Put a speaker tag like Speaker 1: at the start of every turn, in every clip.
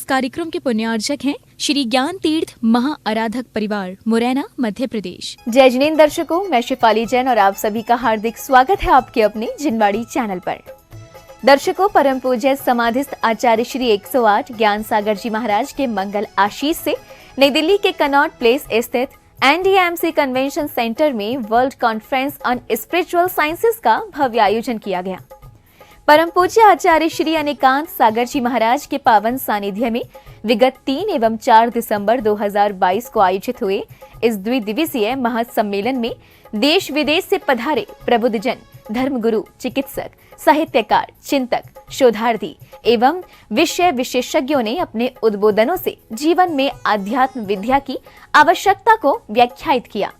Speaker 1: कार्यक्रम के पुण्यार्जक हैं श्री ज्ञान तीर्थ महा आराधक परिवार, मुरैना, मध्य प्रदेश।
Speaker 2: जय जिनेंद्र दर्शकों, मैं शिफाली जैन और आप सभी का हार्दिक स्वागत है आपके अपने जिनवाड़ी चैनल पर। दर्शकों, परम पूज्य समाधिस्थ आचार्य श्री 108 ज्ञान सागर जी महाराज के मंगल आशीष से नई दिल्ली के कनॉट प्लेस स्थित NDMC कन्वेंशन सेंटर में world conference on spiritual sciences का भव्य आयोजन किया गया। परम पूज्य आचार्य श्री अनिकांत सागर जी महाराज के पावन सानिध्य में विगत 3 एवं 4 दिसंबर 2022 को आयोजित हुए इस द्विदिवसीय महासम्मेलन में देश विदेश से पधारे प्रबुद्धजन, धर्मगुरु, चिकित्सक, साहित्यकार, चिंतक, शोधार्थी एवं विषय विशेषज्ञों ने अपने उद्बोधनों से जीवन में आध्यात्म विद्या की आवश्यकता को व्याख्यायित किया।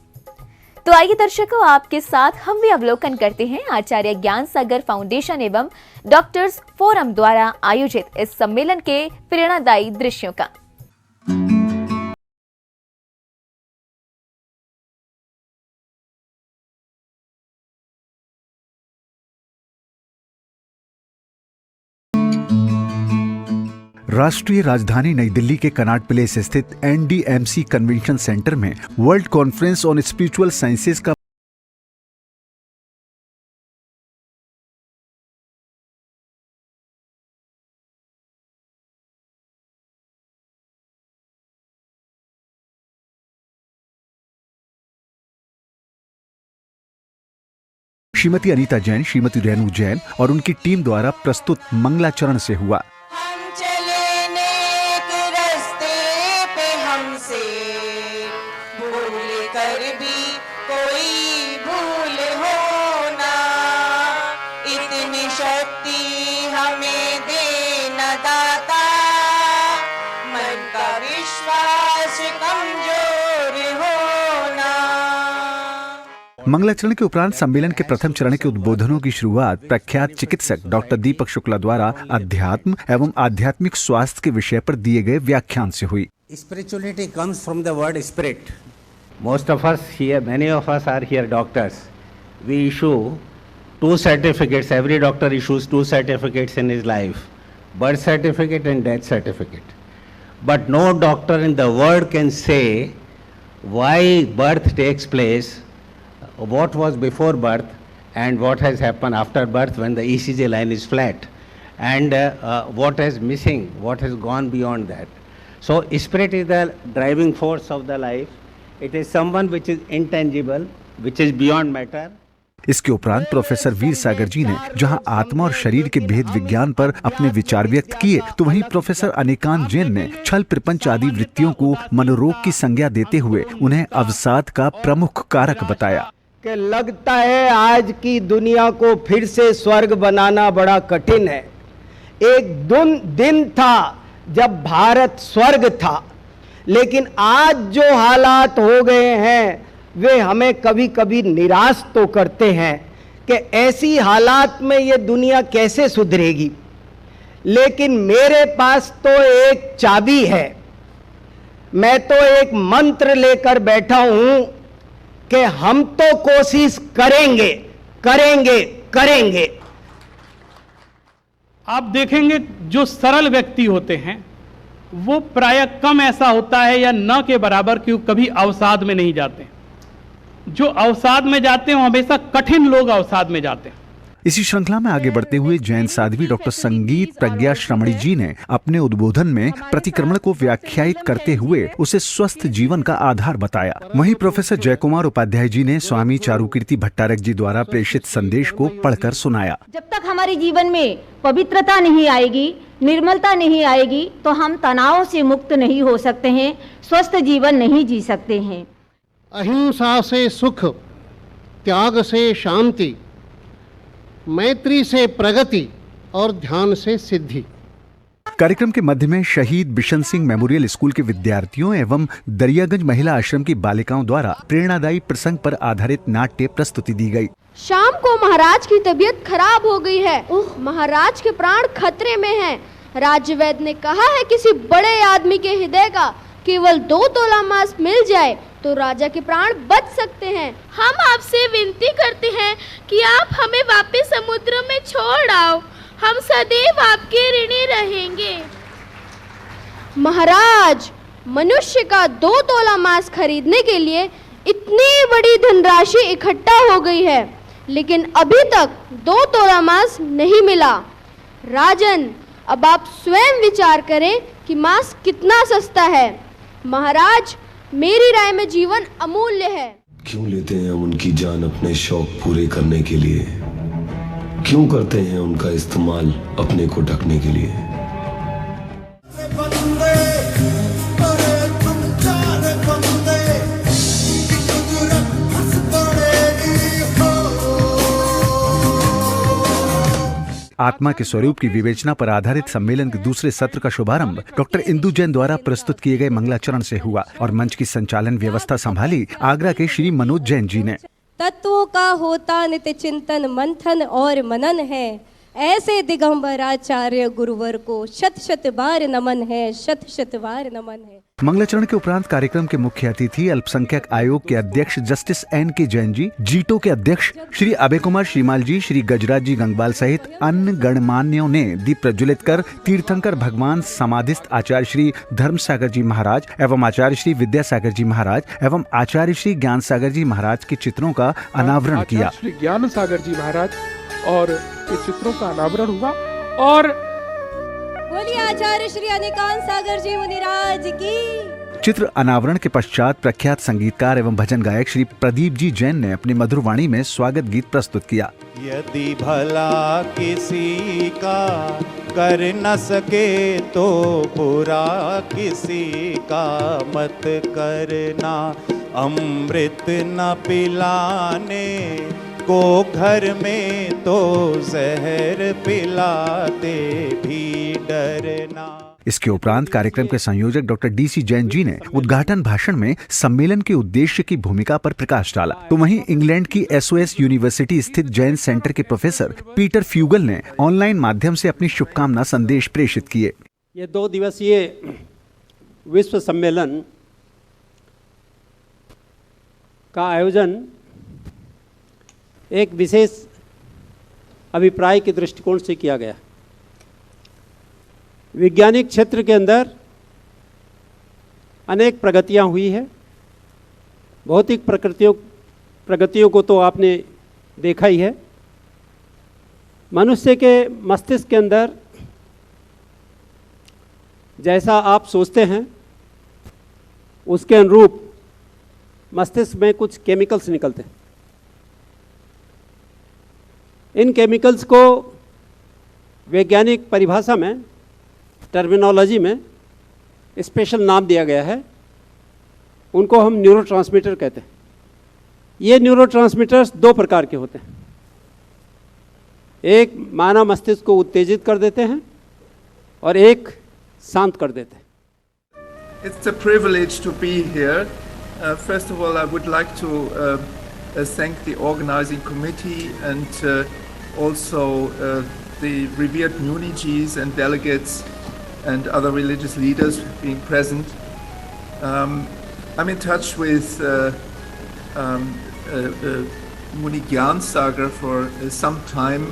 Speaker 2: तो आइए दर्शकों, आपके साथ हम भी अवलोकन करते हैं आचार्य ज्ञान सागर फाउंडेशन एवं डॉक्टर्स फोरम द्वारा आयोजित इस सम्मेलन के प्रेरणादायी दृश्यों का।
Speaker 3: राष्ट्रीय राजधानी नई दिल्ली के कनॉट प्लेस स्थित NDMC कन्वेंशन सेंटर में world conference on spiritual sciences का श्रीमती अनीता जैन, श्रीमती रेणु जैन और उनकी टीम द्वारा प्रस्तुत मंगलाचरण से हुआ। मंगलाचरण के उपरांत सम्मेलन के प्रथम चरण के उद्बोधनों की शुरुआत प्रख्यात चिकित्सक डॉक्टर दीपक शुक्ला द्वारा अध्यात्म एवं आध्यात्मिक स्वास्थ्य के विषय पर दिए गए व्याख्यान से हुई।
Speaker 4: Spirituality comes from the word spirit. Most of us here, many of us are here doctors. We issue 2 certificates. Every doctor issues 2 certificates in his life: birth certificate and death certificate. But no doctor in the world can say why birth takes place, what was before birth and what has happened after birth when the ECG line is flat, and what is missing, what has gone beyond that. So spirit is the driving force of the life. It is someone which is intangible, which is beyond matter.
Speaker 3: इसके उपरांत professor वीर सागर जी ने जहां आत्मा और शरीर के भेद विज्ञान पर अपने विचार व्यक्त किए, तो वहीं प्रोफेसर अनिकांत जैन ने छल प्रपंच आदि वृत्तियों को मनोरोग की संज्ञा देते हुए उन्हें अवसाद का प्रमुख कारक बताया।
Speaker 5: कि लगता है आज की दुनिया को फिर से स्वर्ग बनाना बड़ा कठिन है। एक दिन था जब भारत स्वर्ग था, लेकिन आज जो हालात हो गए हैं वे हमें कभी कभी निराश तो करते हैं कि ऐसी हालात में ये दुनिया कैसे सुधरेगी। लेकिन मेरे पास तो एक चाबी है, मैं तो एक मंत्र लेकर बैठा हूं कि हम तो कोशिश करेंगे करेंगे करेंगे।
Speaker 6: आप देखेंगे जो सरल व्यक्ति होते हैं वो प्रायः कम ऐसा होता है या न के बराबर क्यों कभी अवसाद में नहीं जाते। जो अवसाद में जाते हैं हमेशा कठिन लोग अवसाद में जाते हैं।
Speaker 3: इसी श्रृंखला में आगे बढ़ते हुए जैन साध्वी डॉक्टर संगीत प्रज्ञा श्रमणी जी ने अपने उद्बोधन में प्रतिक्रमण को व्याख्यायित करते हुए उसे स्वस्थ जीवन का आधार बताया। वहीं प्रोफेसर जयकुमार उपाध्याय जी ने स्वामी चारुकीर्ति भट्टारक जी द्वारा प्रेषित संदेश को पढ़कर सुनाया।
Speaker 7: जब तक हमारे जीवन में पवित्रता नहीं आएगी, निर्मलता नहीं आएगी, तो हम तनाव से मुक्त नहीं हो सकते हैं, स्वस्थ जीवन नहीं जी सकते हैं।
Speaker 8: अहिंसा से सुख, त्याग से शांति, मैत्री से प्रगति और ध्यान से सिद्धि।
Speaker 3: कार्यक्रम के मध्य में शहीद बिशन सिंह मेमोरियल स्कूल के विद्यार्थियों एवं दरियागंज महिला आश्रम की बालिकाओं द्वारा प्रेरणादायी प्रसंग पर आधारित नाट्य प्रस्तुति दी गई।
Speaker 9: शाम को महाराज की तबीयत खराब हो गई है। महाराज के प्राण खतरे में हैं। राज्य वैद्य ने कहा है किसी बड़े आदमी के हृदय का केवल 2 तोला मांस मिल जाए तो राजा के प्राण बच सकते हैं।
Speaker 10: हम आपसे विनती करते हैं कि आप हमें वापस समुद्र में छोड़ आओ। हम सदैव आपके ऋणी रहेंगे।
Speaker 9: महाराज, मनुष्य का 2 तोला मांस खरीदने के लिए इतनी बड़ी धनराशि इकट्ठा हो गई है, लेकिन अभी तक 2 तोला मांस नहीं मिला। राजन, अब आप स्वयं विचार करें कि मांस कितना सस्ता है। महाराज, मेरी राय में जीवन अमूल्य है।
Speaker 11: क्यों लेते हैं हम उनकी जान अपने शौक पूरे करने के लिए? क्यों करते हैं उनका इस्तेमाल अपने को ढकने के लिए?
Speaker 3: आत्मा के स्वरूप की विवेचना पर आधारित सम्मेलन के दूसरे सत्र का शुभारंभ डॉक्टर इंदु जैन द्वारा प्रस्तुत किए गए मंगलाचरण से हुआ और मंच की संचालन व्यवस्था संभाली आगरा के श्री मनोज जैन जी ने।
Speaker 12: तत्वों का होता नित्य चिंतन मंथन और मनन है, ऐसे दिगंबर आचार्य गुरुवर को शत शत बार नमन है, शत शत बार नमन है।
Speaker 3: मंगलाचरण के उपरांत कार्यक्रम के मुख्य अतिथि अल्पसंख्यक आयोग के अध्यक्ष जस्टिस N.K. जैन जी, जीटो के अध्यक्ष श्री अभय कुमार श्रीमाल जी, श्री गजराज जी गंगवाल सहित अन्य गणमान्यों ने दीप प्रज्वलित कर तीर्थंकर भगवान समाधिस्थ आचार्य श्री धर्म सागर जी महाराज एवं आचार्य श्री विद्यासागर जी महाराज एवं आचार्य श्री ज्ञान सागर जी महाराज के चित्रों का अनावरण किया।
Speaker 13: श्री ज्ञान सागर जी महाराज और के चित्रों का अनावरण हुआ और
Speaker 12: बोलिए आचार्य श्री अनिकांत सागर जी मुनिराज की।
Speaker 3: चित्र अनावरण के पश्चात प्रख्यात संगीतकार एवं भजन गायक श्री प्रदीप जी जैन ने अपनी मधुर वाणी में स्वागत गीत प्रस्तुत किया।
Speaker 14: यदि भला किसी का कर न सके तो बुरा किसी का मत करना, अमृत न पिलाने को घर में तो जहर पिलाते भी डरना।
Speaker 3: इसके उपरांत कार्यक्रम के संयोजक डॉक्टर DC जैन जी ने उद्घाटन भाषण में सम्मेलन के उद्देश्य की भूमिका पर प्रकाश डाला, तो वहीं इंग्लैंड की SOS यूनिवर्सिटी स्थित जैन सेंटर के प्रोफेसर पीटर फ्यूगल ने ऑनलाइन माध्यम से अपनी शुभकामना संदेश प्रेषित किए।
Speaker 15: ये 2 दिवसीय विश्व सम्मेलन का आयोजन एक विशेष अभिप्राय के दृष्टिकोण से किया गया। वैज्ञानिक क्षेत्र के अंदर अनेक प्रगतियां हुई है। भौतिक प्रगतियों को तो आपने देखा ही है। मनुष्य के मस्तिष्क के अंदर जैसा आप सोचते हैं उसके अनुरूप मस्तिष्क में कुछ केमिकल्स निकलते हैं। इन केमिकल्स को वैज्ञानिक परिभाषा में, टर्मिनोलॉजी में स्पेशल नाम दिया गया है। उनको हम न्यूरोट्रांसमीटर कहते हैं। ये न्यूरोट्रांसमीटर्स 2 प्रकार के होते हैं। एक मानव मस्तिष्क को उत्तेजित कर देते हैं और एक शांत कर देते हैं।
Speaker 16: It's a privilege to be here. First of all, I would like to thank the organizing committee and also the revered Munijis and delegates and other religious leaders being present. I'm in touch with Muni Gyan Sagar for some time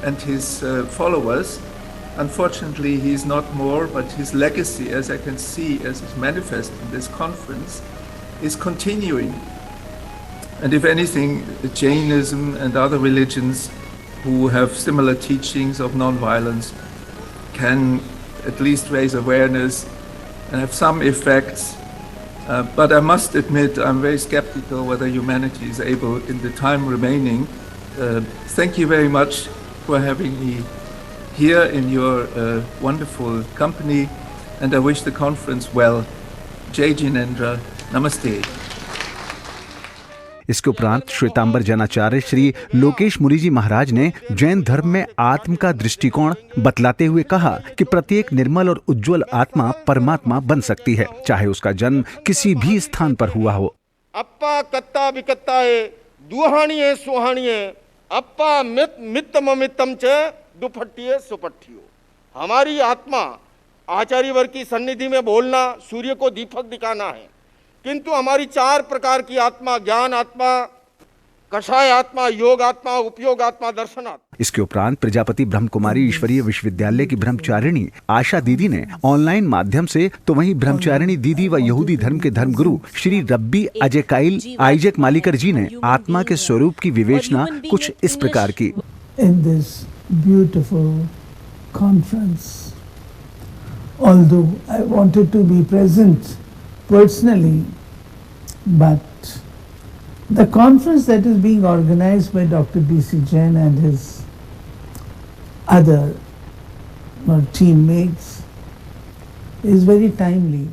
Speaker 16: and his followers. Unfortunately, he is not more, but his legacy, as I can see, as is manifest in this conference, is continuing. And if anything, Jainism and other religions who have similar teachings of non-violence can at least raise awareness and have some effects. But I must admit, I'm very skeptical whether humanity is able, in the time remaining. Thank you very much for having me here in your wonderful company, and I wish the conference well. Jai Jinendra, Namaste.
Speaker 3: इसके उपरांत श्वेतांबर जैनाचार्य श्री लोकेश मुनि जी महाराज ने जैन धर्म में आत्म का दृष्टिकोण बतलाते हुए कहा कि प्रत्येक निर्मल और उज्जवल आत्मा परमात्मा बन सकती है, चाहे उसका जन्म किसी भी स्थान पर हुआ हो।
Speaker 17: अप्पा कत्ता विकत्ताए दुहाणिये सुहाणिये अप्पा मित्तम मित्तम च दुपट्टिये सुपट्टियो। हमारी आत्मा आचार्य वर्ग की सन्निधि में बोलना सूर्य को दीपक दिखाना है, किंतु हमारी 4 प्रकार की आत्मा, ज्ञान आत्मा, कषाय आत्मा, योग आत्मा, उपयोग आत्मा, दर्शनात्मा।
Speaker 3: इसके उपरांत प्रजापति ब्रह्म कुमारी ईश्वरीय विश्वविद्यालय की ब्रह्मचारिणी आशा दीदी ने ऑनलाइन माध्यम से, तो वहीं ब्रह्मचारिणी दीदी व यहूदी धर्म के धर्मगुरु श्री रब्बी अजेकाइल आइजक मालिकर जी ने आत्मा के स्वरूप की विवेचना कुछ इस प्रकार की।
Speaker 18: In this beautiful conference, although I wanted to be present personally, but the conference that is being organized by Dr. D.C. Jain and his other teammates is very timely.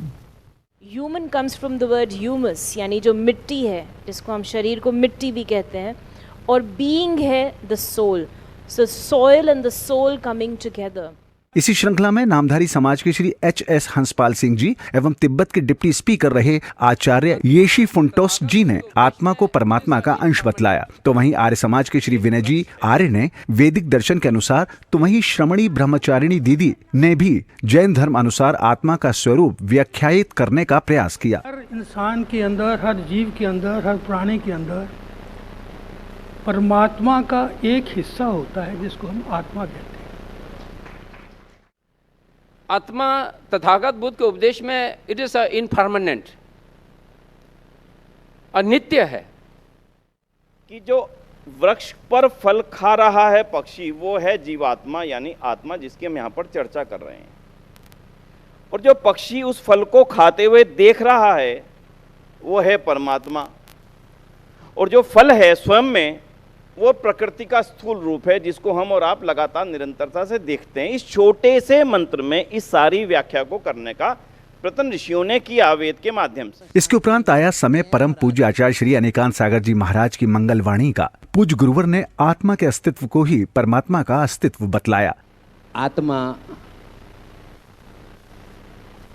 Speaker 19: Human comes from the word humus, यानी जो मिट्टी है, जिसको हम शरीर को मिट्टी भी कहते हैं, और being है the soul. So soil and the soul coming together.
Speaker 3: इसी श्रृंखला में नामधारी समाज के श्री H.S. हंसपाल सिंह जी एवं तिब्बत के डिप्टी स्पीकर रहे आचार्य येशी फुंटोस जी ने आत्मा को परमात्मा का अंश बतलाया। तो वहीं आर्य समाज के श्री विनय जी आर्य ने वैदिक दर्शन के अनुसार, तो वहीं श्रमणी ब्रह्मचारिणी दीदी ने भी जैन धर्म अनुसार आत्मा का स्वरूप व्याख्यायित करने का प्रयास किया।
Speaker 20: हर इंसान के अंदर, हर जीव के अंदर, हर प्राणी के अंदर परमात्मा का एक हिस्सा होता है जिसको हम आत्मा कहते हैं।
Speaker 21: आत्मा तथागत बुद्ध के उपदेश में इट इज इनपरमानेंट, अनित्य है।
Speaker 17: कि जो वृक्ष पर फल खा रहा है पक्षी, वो है जीवात्मा, यानी आत्मा जिसकी हम यहाँ पर चर्चा कर रहे हैं। और जो पक्षी उस फल को खाते हुए देख रहा है वो है परमात्मा। और जो फल है स्वयं में वो प्रकृति का स्थूल रूप है जिसको हम और आप लगातार निरंतरता से देखते हैं। इस छोटे से मंत्र में इस सारी व्याख्या को करने का प्रतन ऋषियों ने किया वेद के माध्यम से।
Speaker 3: इसके उपरांत आया समय परम पूज्य आचार्य श्री अनेकांत सागर जी महाराज की मंगलवाणी का। पूज्य गुरुवर ने आत्मा के अस्तित्व को ही परमात्मा का अस्तित्व बतलाया।
Speaker 15: आत्मा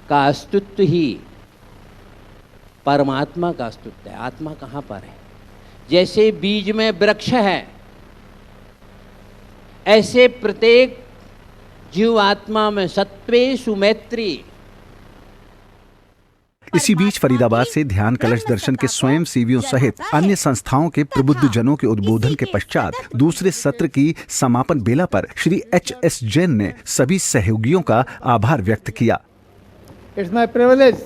Speaker 15: का अस्तित्व ही परमात्मा का अस्तित्व है। आत्मा कहाँ पर है? जैसे बीज में वृक्ष है, ऐसे प्रत्येक जीव आत्मा में सत्वे सुमैत्री।
Speaker 3: इसी बीच फरीदाबाद से ध्यान कलश दर्शन के स्वयं सेवियों सहित अन्य संस्थाओं के प्रबुद्ध जनों के उद्बोधन के पश्चात दूसरे सत्र की समापन बेला पर श्री H.S. जैन ने सभी सहयोगियों का आभार व्यक्त किया।
Speaker 22: It's my privilege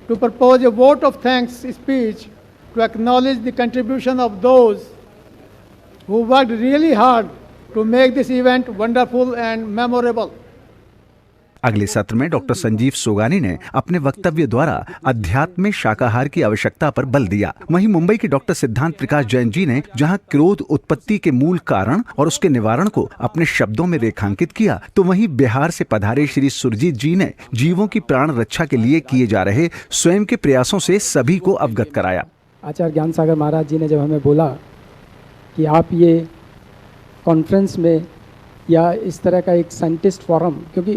Speaker 22: to propose a vote of thanks speech to acknowledge the contribution of those who worked really hard to make this event wonderful and memorable.
Speaker 3: अगले सत्र में डॉक्टर संजीव सोगानी ने अपने वक्तव्य द्वारा अध्यात्म में शाकाहार की आवश्यकता पर बल दिया। वहीं मुंबई के डॉक्टर सिद्धांत प्रकाश जैन जी ने जहां क्रोध उत्पत्ति के मूल कारण और उसके निवारण को अपने शब्दों में रेखांकित किया, तो वहीं बिहार से पधारे श्री सुरजीत जी ने जीवों की प्राण रक्षा के लिए किए जा रहे स्वयं के प्रयासों से सभी को अवगत कराया।
Speaker 23: आचार्य ज्ञान सागर महाराज जी ने जब हमें बोला कि आप ये कॉन्फ्रेंस में या इस तरह का एक साइंटिस्ट फोरम, क्योंकि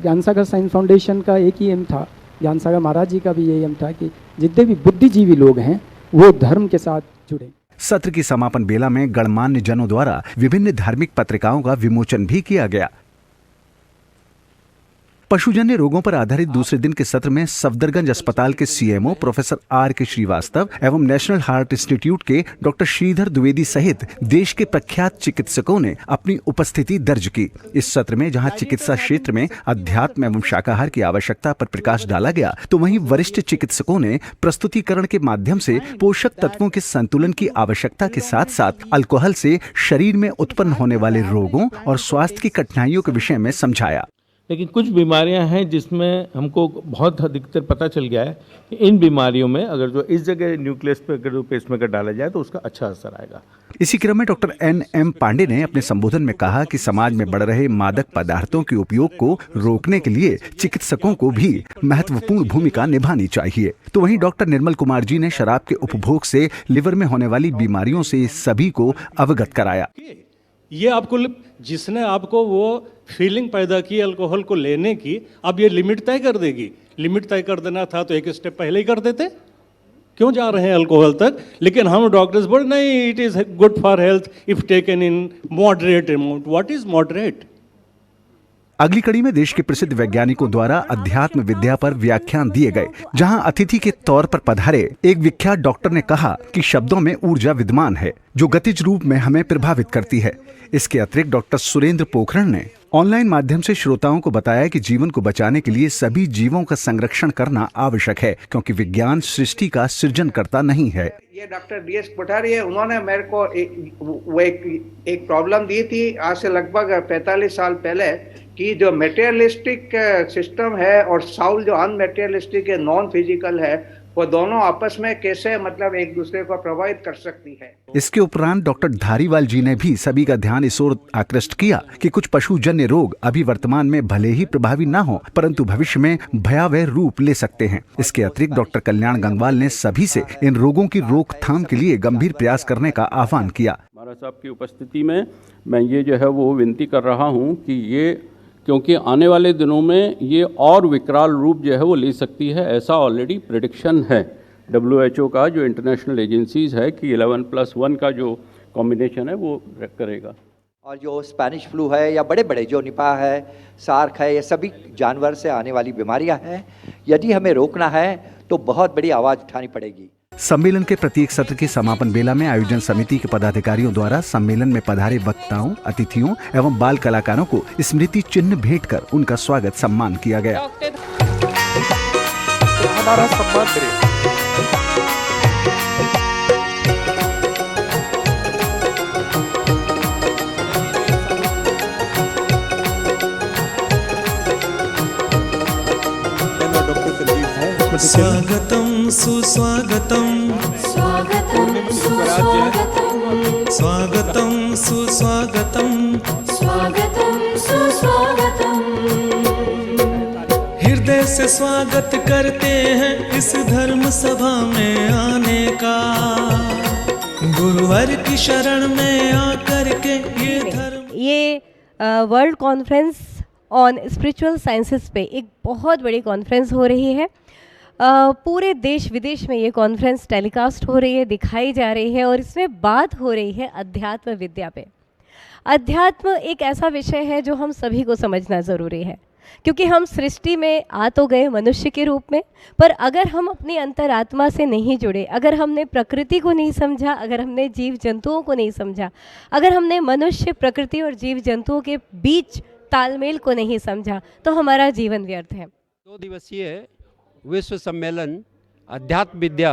Speaker 23: ज्ञान सागर साइंस फाउंडेशन का एक ही एम था, ज्ञान सागर महाराज जी का भी ये एम था कि जितने भी बुद्धिजीवी लोग हैं वो धर्म के साथ जुड़े।
Speaker 3: सत्र की समापन बेला में गणमान्य जनों द्वारा विभिन्न धार्मिक पत्रिकाओं का विमोचन भी किया गया। पशुजन्य रोगों पर आधारित दूसरे दिन के सत्र में सफदरगंज अस्पताल के सीएमओ प्रोफेसर R.K. श्रीवास्तव एवं नेशनल हार्ट इंस्टीट्यूट के डॉक्टर श्रीधर द्विवेदी सहित देश के प्रख्यात चिकित्सकों ने अपनी उपस्थिति दर्ज की। इस सत्र में जहां चिकित्सा क्षेत्र में अध्यात्म एवं शाकाहार की आवश्यकता पर प्रकाश डाला गया, तो वहीं वरिष्ठ चिकित्सकों ने प्रस्तुतिकरण के माध्यम से पोषक तत्वों के संतुलन की आवश्यकता के साथ साथ अल्कोहल से शरीर में उत्पन्न होने वाले रोगों और स्वास्थ्य की कठिनाइयों के विषय में समझाया।
Speaker 24: लेकिन कुछ बीमारियां हैं जिसमें हमको बहुत अधिकतर पता चल गया है कि इन बीमारियों में अगर जो इस जगह न्यूक्लियस पे अगर पेसमेकर डाला जाए तो उसका अच्छा असर आएगा।
Speaker 3: इसी क्रम में डॉक्टर N.M. पांडे ने अपने संबोधन में कहा कि समाज में बढ़ रहे मादक पदार्थों के उपयोग को रोकने के लिए चिकित्सकों को भी महत्वपूर्ण भूमिका निभानी चाहिए। तो वहीं डॉक्टर निर्मल कुमार जी ने शराब के उपभोग से लिवर में होने वाली बीमारियों से सभी को अवगत कराया।
Speaker 25: ये आपको, जिसने आपको वो फीलिंग पैदा की अल्कोहल को लेने की, अब ये लिमिट तय कर देगी। लिमिट तय कर देना था तो एक स्टेप पहले ही कर देते, क्यों जा रहे हैं अल्कोहल तक? लेकिन हम डॉक्टर्स बोल नहीं, it is good for health if taken in moderate amount. What is moderate?
Speaker 3: अगली कड़ी में देश के प्रसिद्ध वैज्ञानिकों द्वारा अध्यात्म विद्या पर व्याख्यान दिए गए, जहां अतिथि के तौर पर पधारे एक विख्यात डॉक्टर ने कहा कि शब्दों में ऊर्जा विद्यमान है जो गतिज रूप में हमें प्रभावित करती है। इसके अतिरिक्त डॉक्टर सुरेंद्र पोखरण ने ऑनलाइन माध्यम से श्रोताओं को बताया कि जीवन को बचाने के लिए सभी जीवों का संरक्षण करना आवश्यक है, क्योंकि विज्ञान सृष्टि का सृजन करता नहीं है।
Speaker 1: ये डॉक्टर DS कोठारी है, उन्होंने मेरे को एक प्रॉब्लम दी थी आज से लगभग 45 साल पहले कि जो मटेरियलिस्टिक सिस्टम है और साउल जो अनमटेरियलिस्टिक है, नॉन फिजिकल है, वो दोनों आपस में कैसे मतलब एक दूसरे को प्रभावित कर सकती है।
Speaker 3: इसके उपरांत डॉक्टर धारीवाल जी ने भी सभी का ध्यान इस ओर आकृष्ट किया कि कुछ पशुजन्य रोग अभी वर्तमान में भले ही प्रभावी न हो, परंतु भविष्य में भयावह रूप ले सकते हैं। इसके अतिरिक्त डॉक्टर कल्याण गंगवाल ने सभी से इन रोगों की रोकथाम के लिए गंभीर प्रयास करने का आह्वान किया।
Speaker 2: महाराज साहब की उपस्थिति में मैं ये जो है वो विनती कर रहा हूँ कि ये, क्योंकि आने वाले दिनों में ये और विकराल रूप जो है वो ले सकती है, ऐसा ऑलरेडी प्रेडिक्शन है WHO का, जो इंटरनेशनल एजेंसीज है कि 11+1 का जो कॉम्बिनेशन है वो करेगा।
Speaker 4: और जो स्पेनिश फ्लू है या बड़े बड़े जो निपाह है, सार्क है, ये सभी जानवर से आने वाली बीमारियां हैं, यदि हमें रोकना है तो बहुत बड़ी आवाज़ उठानी पड़ेगी।
Speaker 3: सम्मेलन के प्रत्येक सत्र के समापन बेला में आयोजन समिति के पदाधिकारियों द्वारा सम्मेलन में पधारे वक्ताओं, अतिथियों एवं बाल कलाकारों को स्मृति चिन्ह भेंट कर उनका स्वागत सम्मान किया गया।
Speaker 13: हमारा सम्मान करें।
Speaker 5: स्वागतम सुस्वागतम स्वागतम सुस्वागतम स्वागतम सुस्वागतम स्वागतम सुस्वागतम हृदय से स्वागत करते हैं इस धर्म सभा में आने का, गुरुवर की शरण में आकर के
Speaker 12: ये world conference on spiritual sciences पे एक बहुत बड़ी कॉन्फ्रेंस हो रही है। पूरे देश विदेश में ये कॉन्फ्रेंस टेलीकास्ट हो रही है, दिखाई जा रही है, और इसमें बात हो रही है अध्यात्म विद्या पे। अध्यात्म एक ऐसा विषय है जो हम सभी को समझना ज़रूरी है, क्योंकि हम सृष्टि में आ तो गए मनुष्य के रूप में, पर अगर हम अपनी अंतरात्मा से नहीं जुड़े, अगर हमने प्रकृति को नहीं समझा, अगर हमने जीव जंतुओं को नहीं समझा, अगर हमने मनुष्य, प्रकृति और जीव जंतुओं के बीच तालमेल को नहीं समझा, तो हमारा जीवन व्यर्थ है।
Speaker 15: 2 दिवसीय विश्व सम्मेलन अध्यात्म विद्या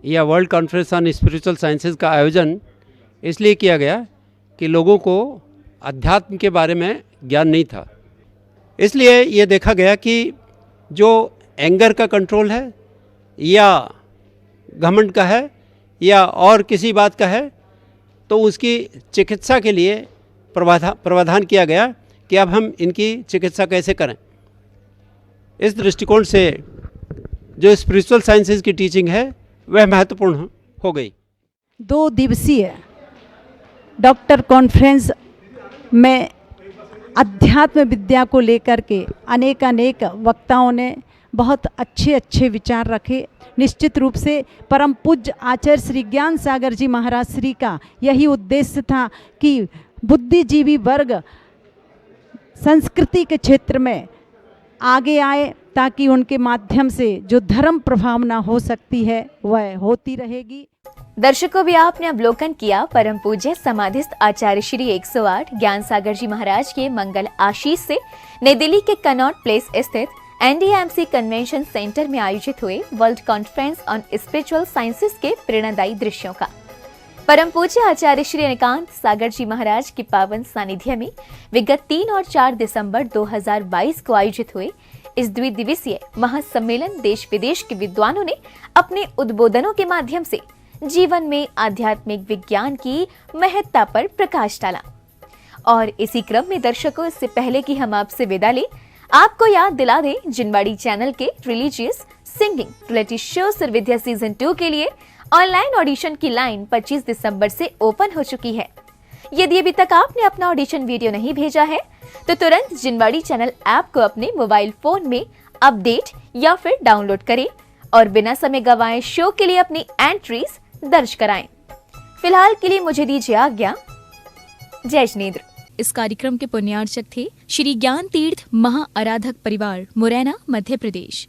Speaker 15: या world conference on spiritual sciences का आयोजन इसलिए किया गया कि लोगों को अध्यात्म के बारे में ज्ञान नहीं था। इसलिए ये देखा गया कि जो एंगर का कंट्रोल है या घमंड का है या और किसी बात का है, तो उसकी चिकित्सा के लिए प्रावधान किया गया कि अब हम इनकी चिकित्सा कैसे करें। इस दृष्टिकोण से जो स्पिरिचुअल साइंसेज की टीचिंग है वह महत्वपूर्ण हो गई।
Speaker 6: 2 दिवसीय डॉक्टर कॉन्फ्रेंस में अध्यात्म विद्या को लेकर के अनेक वक्ताओं ने बहुत अच्छे विचार रखे। निश्चित रूप से परम पूज्य आचार्य श्री ज्ञान सागर जी महाराज श्री का यही उद्देश्य था कि बुद्धिजीवी वर्ग संस्कृति के क्षेत्र में आगे आए, ताकि उनके माध्यम से जो धर्म प्रभावना हो सकती है वह होती रहेगी।
Speaker 26: दर्शकों, भी आपने अवलोकन किया परम पूज्य समाधिस्थ आचार्य श्री 108 ज्ञान सागर जी महाराज के मंगल आशीष से नई दिल्ली के कनॉट प्लेस स्थित NDMC कन्वेंशन सेंटर में आयोजित हुए world conference on spiritual sciences के प्रेरणादायी दृश्यों का। परम पूज्य आचार्य श्री अनिकांत सागर जी महाराज की पावन सानिध्य में विगत 3 और 4 दिसंबर 2022 को आयोजित हुए इस द्विदिवसीय महासम्मेलन देश विदेश के विद्वानों ने अपने उद्बोधनों के माध्यम से जीवन में आध्यात्मिक विज्ञान की महत्ता पर प्रकाश डाला। और इसी क्रम में दर्शकों, इससे पहले कि हम आपसे विदा लें, आपको याद दिला दें जिनवाड़ी चैनल के रिलीजियस सिंगिंग रियलिटी शो सर्विद्या सीजन 2 के लिए ऑनलाइन ऑडिशन की लाइन 25 दिसंबर से ओपन हो चुकी है। यदि अभी तक आपने अपना ऑडिशन वीडियो नहीं भेजा है तो तुरंत जिनवाड़ी चैनल ऐप को अपने मोबाइल फोन में अपडेट या फिर डाउनलोड करें और बिना समय गंवाए शो के लिए अपनी एंट्रीज दर्ज कराएं। फिलहाल के लिए मुझे दीजिए आज्ञा। जय जिनेंद्र।
Speaker 7: इस कार्यक्रम के पुण्यार्चक थे श्री ज्ञान तीर्थ महा आराधक परिवार, मुरैना, मध्य प्रदेश।